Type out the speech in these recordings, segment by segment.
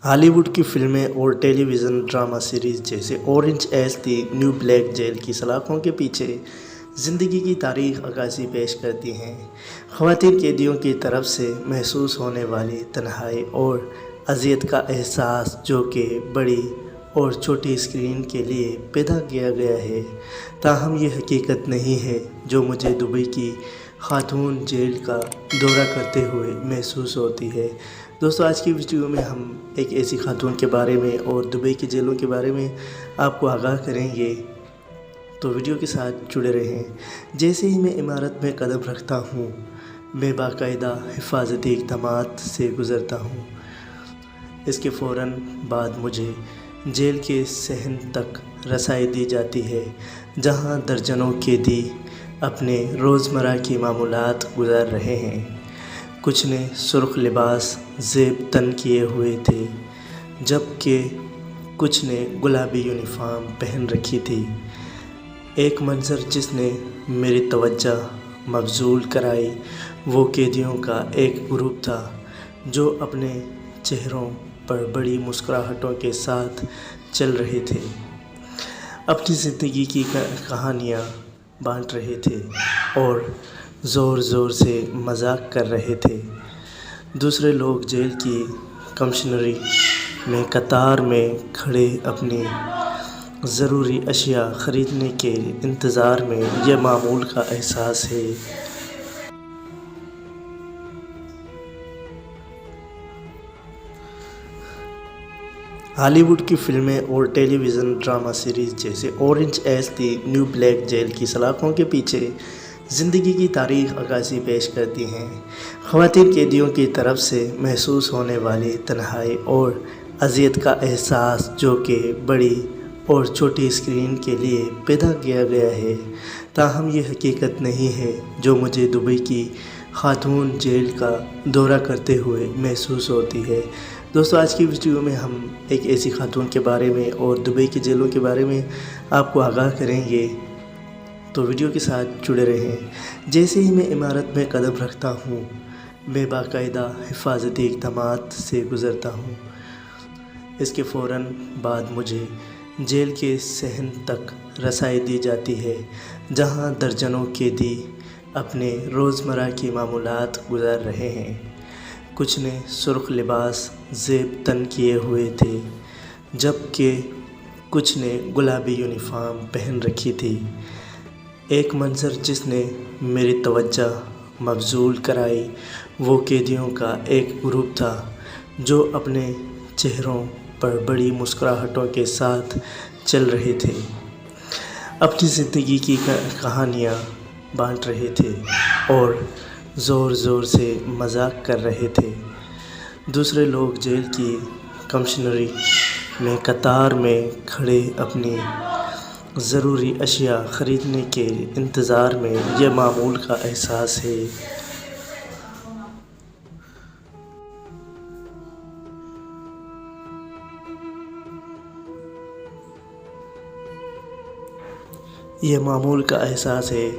Hollywood की फिल्में और टेलीविज़न ड्रामा सीरीज़ जैसे Orange is the New Black jail की सलाखों के पीछे ज़िंदगी की तारीख अक्कासी पेश करती हैं। ख़वातीन कैदियों की तरफ से महसूस होने वाली तन्हाई और अज़ियत का एहसास, जो कि बड़ी और छोटी स्क्रीन के लिए पैदा किया गया है, ताहम ये हकीकत नहीं है जो मुझे दुबई की खातून जेल का दौरा करते हुए महसूस होती है। दोस्तों, आज की वीडियो में हम एक ऐसी खातून के बारे में और दुबई की जेलों के बारे में आपको आगाह करेंगे, तो वीडियो के साथ जुड़े रहें। जैसे ही मैं इमारत में कदम रखता हूँ, मैं बाकायदा हिफाजती इक़दामात से गुज़रता हूँ। इसके फ़ौरन बाद मुझे जेल के सहन तक रसाई दी जाती है, जहाँ दर्जनों कैदी अपने रोज़मर्रा की मामूलात गुजार रहे हैं। कुछ ने सुर्ख लिबास ज़ेब तन किए हुए थे, जबकि कुछ ने गुलाबी यूनिफॉर्म पहन रखी थी। एक मंज़र जिसने मेरी तवज्जो मबज़ूल कराई, वो कैदियों का एक ग्रुप था जो अपने चेहरों पर बड़ी मुस्कुराहटों के साथ चल रहे थे, अपनी ज़िंदगी की कहानियाँ बांट रहे थे और ज़ोर ज़ोर से मजाक कर रहे थे। दूसरे लोग जेल की कमिश्नरी में कतार में खड़े अपनी ज़रूरी अशिया ख़रीदने के इंतज़ार में। यह मामूल का एहसास है। हॉलीवुड की फिल्में और टेलीविज़न ड्रामा सीरीज़ जैसे Orange is the New Black jail की सलाखों के पीछे ज़िंदगी की तारीख अक्कासी पेश करती हैं। ख़वातीन कैदियों की तरफ से महसूस होने वाली तन्हाई और अज़ियत का एहसास, जो कि बड़ी और छोटी स्क्रीन के लिए पैदा किया गया है, ताहम ये हकीकत नहीं है जो मुझे दुबई की खातून जेल का दौरा करते हुए महसूस होती है। दोस्तों, आज की वीडियो में हम एक ऐसी खातून के बारे में और दुबई की जेलों के बारे में आपको आगाह करेंगे, तो वीडियो के साथ जुड़े रहें। जैसे ही मैं इमारत में कदम रखता हूँ, मैं बाकायदा हिफाजती इक़दामात से गुज़रता हूँ। इसके फ़ौरन बाद मुझे जेल के सहन तक रसाई दी जाती है, जहाँ दर्जनों कैदी अपने रोज़मर्रा की मामूलात गुजार रहे हैं। कुछ ने सुर्ख लिबास ज़ेब तन किए हुए थे, जबकि कुछ ने गुलाबी यूनिफॉर्म पहन रखी थी। एक मंज़र जिसने मेरी तवज्जो मबज़ूल कराई, वो कैदियों का एक ग्रुप था जो अपने चेहरों पर बड़ी मुस्कुराहटों के साथ चल रहे थे, अपनी ज़िंदगी की कहानियाँ बांट रहे थे और ज़ोर ज़ोर से मजाक कर रहे थे। दूसरे लोग जेल की कमिश्नरी में कतार में खड़े अपनी ज़रूरी अशिया ख़रीदने के इंतज़ार में। यह मामूल का एहसास है। यह मामूल का एहसास है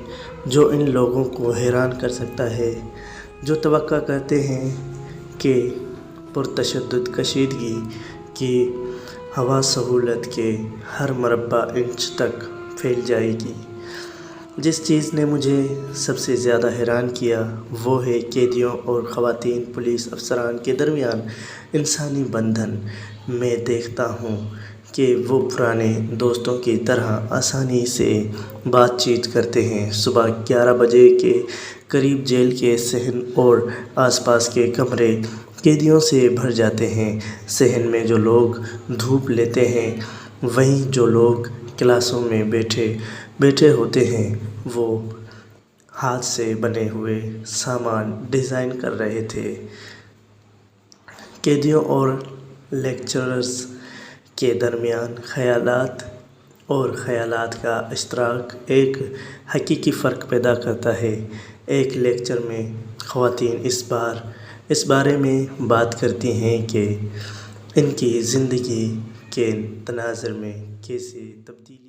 जो इन लोगों को हैरान कर सकता है, जो तवक्का करते हैं कि पुरतशद्दुद कशीदगी की हवा सहूलत के हर मरबा इंच तक फैल जाएगी। जिस चीज़ ने मुझे सबसे ज़्यादा हैरान किया, वो है कैदियों और ख़वातीन पुलिस अफसरान के दरमियान इंसानी बंधन। मैं देखता हूँ कि वो पुराने दोस्तों की तरह आसानी से बातचीत करते हैं। सुबह 11 बजे के करीब जेल के सहन और आसपास के कमरे कैदियों से भर जाते हैं। सहन में जो लोग धूप लेते हैं, वहीं जो लोग क्लासों में बैठे होते हैं, वो हाथ से बने हुए सामान डिज़ाइन कर रहे थे। कैदियों और लेक्चरर्स के दरमियान ख़यालात का इश्तराक एक हकीकी फ़र्क पैदा करता है। एक लेक्चर में ख़वातीन इस बारे में बात करती हैं कि इनकी ज़िंदगी के तनाज़ुर में कैसे तब्दीली